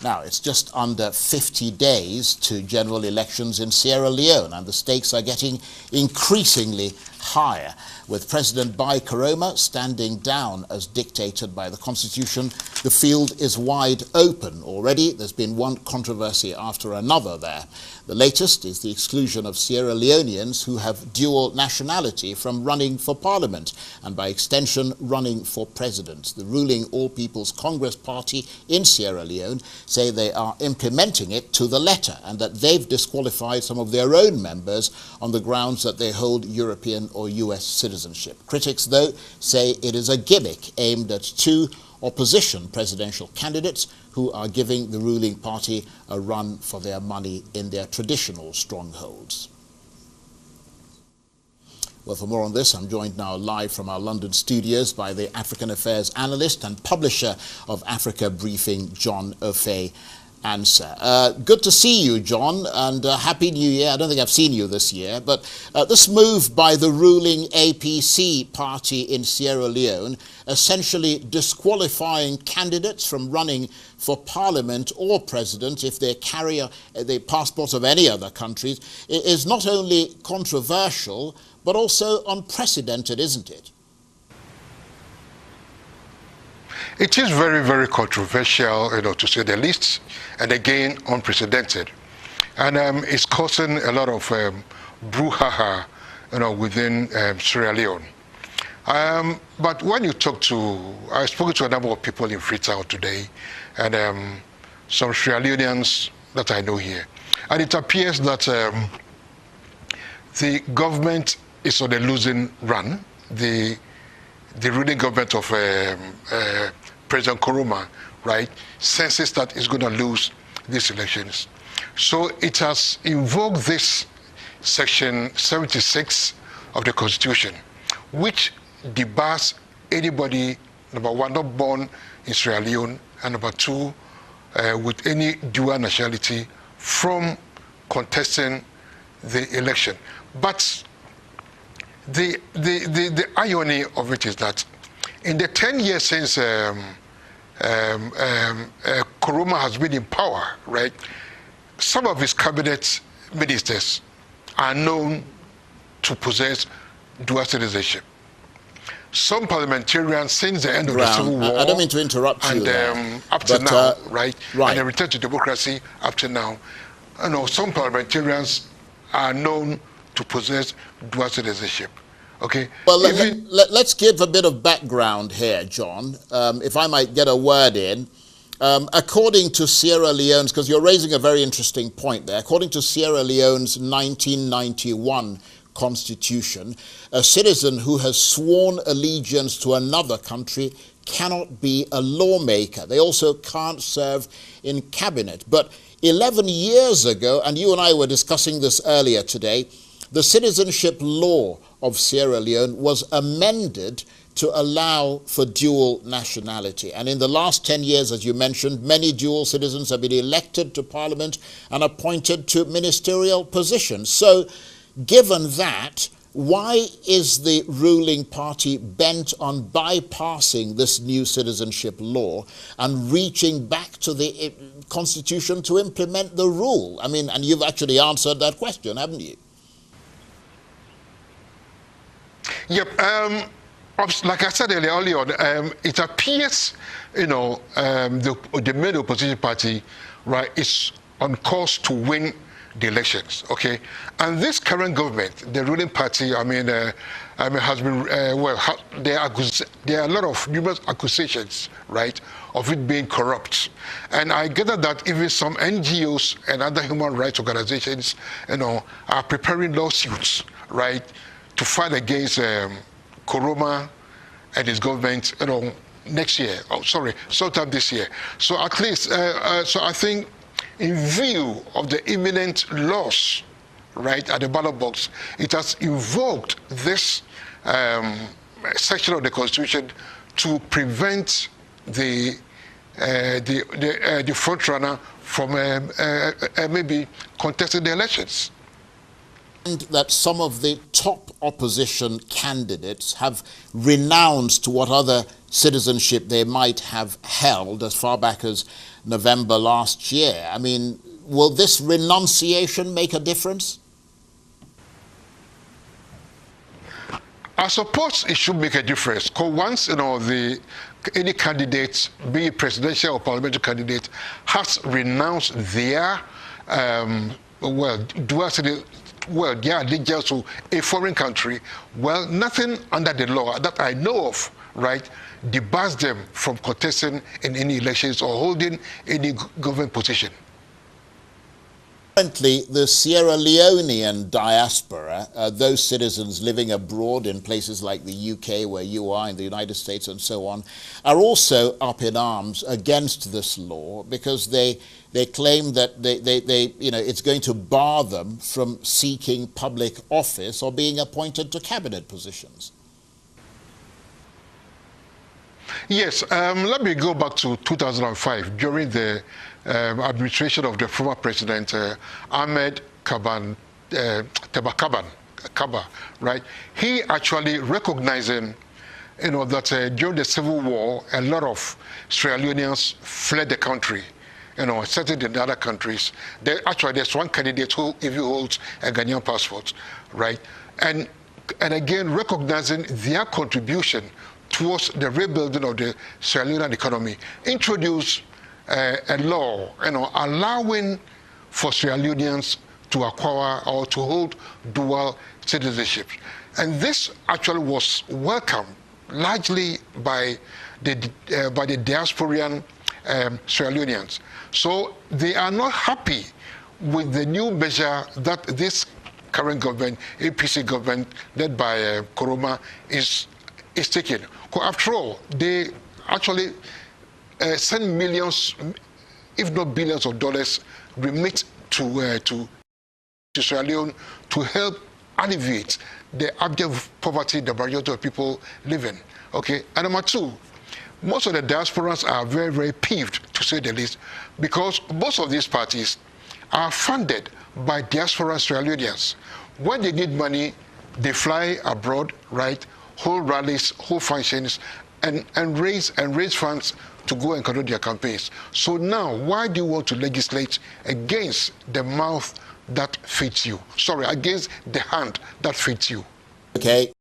Now, it's just under 50 days to general elections in Sierra Leone, and the stakes are getting increasingly higher. With President Bai Koroma standing down as dictated by the constitution, the field is wide open. Already, there's been one controversy after another there. The latest is the exclusion of Sierra Leoneans who have dual nationality from running for parliament, and by extension, running for president. The ruling All People's Congress Party in Sierra Leone say they are implementing it to the letter, and that they've disqualified some of their own members on the grounds that they hold European or US citizenship. Critics, though, say it is a gimmick aimed at two opposition presidential candidates who are giving the ruling party a run for their money in their traditional strongholds. Well, for more on this, I'm joined now live from our London studios by the African Affairs analyst and publisher of Africa Briefing, John Ofei-Ansah. Good to see you, John, and Happy New Year. I don't think I've seen you this year, but this move by the ruling APC party in Sierra Leone, essentially disqualifying candidates from running for parliament or president if they carry the passports of any other countries, is not only controversial, but also unprecedented, isn't it? It is very, very controversial, to say the least, and again, unprecedented. And it's causing a lot of brouhaha, within Sierra Leone. But when you I've spoken to a number of people in Freetown today, and some Sierra Leoneans that I know here. And it appears that the government is on a losing run. The ruling government of President Koroma, right, senses that it's going to lose these elections. So it has invoked this section 76 of the Constitution, which debars anybody, number one, not born in Sierra Leone, and number two, with any dual nationality from contesting the election. But the irony of it is that in the 10 years since Koroma has been in power, right, some of his cabinet ministers are known to possess dual citizenship. Some parliamentarians, since the end of the Civil War, I don't mean to interrupt you, and up to now, right, and the return to democracy up to now, some parliamentarians are known to possess dual citizenship. Okay. Well, let's give a bit of background here, John, if I might get a word in. According to Sierra Leone's, because you're raising a very interesting point there, according to Sierra Leone's 1991 constitution, a citizen who has sworn allegiance to another country cannot be a lawmaker. They also can't serve in cabinet. But 11 years ago, and you and I were discussing this earlier today, the citizenship law of Sierra Leone was amended to allow for dual nationality. And in the last 10 years, as you mentioned, many dual citizens have been elected to parliament and appointed to ministerial positions. So, given that, why is the ruling party bent on bypassing this new citizenship law and reaching back to the constitution to implement the rule? I mean, and you've actually answered that question, haven't you? Yep. Like I said earlier on, it appears, the main opposition party, right, is on course to win the elections. Okay, and this current government, the ruling party, has been there are a lot of numerous accusations, right, of it being corrupt, and I gather that even some NGOs and other human rights organizations, are preparing lawsuits, right, to fight against Koroma and his government, next year. Sometime this year. So at least, so I think, in view of the imminent loss, right, at the ballot box, it has invoked this section of the Constitution to prevent the front runner from maybe contesting the elections. And that some of the top opposition candidates have renounced what other citizenship they might have held as far back as November last year. I mean, will this renunciation make a difference? I suppose it should make a difference, because once any candidate, be it presidential or parliamentary candidate, has renounced their their allegiance to a foreign country, well, nothing under the law that I know of, right, debars them from contesting in any elections or holding any government position. Currently, the Sierra Leonean diaspora, those citizens living abroad in places like the UK, where you are, in the United States and so on, are also up in arms against this law because they claim that it's going to bar them from seeking public office or being appointed to cabinet positions. Yes, let me go back to 2005 during the administration of the former president Ahmed Kaba, right? He actually recognizing, that during the Civil War, a lot of Sierra Leoneans fled the country, settled in other countries. There's one candidate who even holds a Ghanaian passport, right? And again, recognizing their contribution towards the rebuilding of the Sierra Leonean economy, introduced a law, allowing for Sierra Leoneans to acquire or to hold dual citizenship. And this actually was welcomed largely by the diasporan Sierra Leoneans. So they are not happy with the new measure that this current government, APC government, led by Koroma, is taking. After all, they actually send millions, if not billions of dollars, remit to Sierra Leone to help alleviate the abject poverty the majority of people live in. Okay, and number two, most of the diasporans are very, very peeved, to say the least, because most of these parties are funded by diaspora Sierra Leoneans. When they need money, they fly abroad, right? Hold rallies, hold functions, and raise funds to go and conduct their campaigns. So now, why do you want to legislate against the mouth that fits you? Sorry, against the hand that fits you. Okay,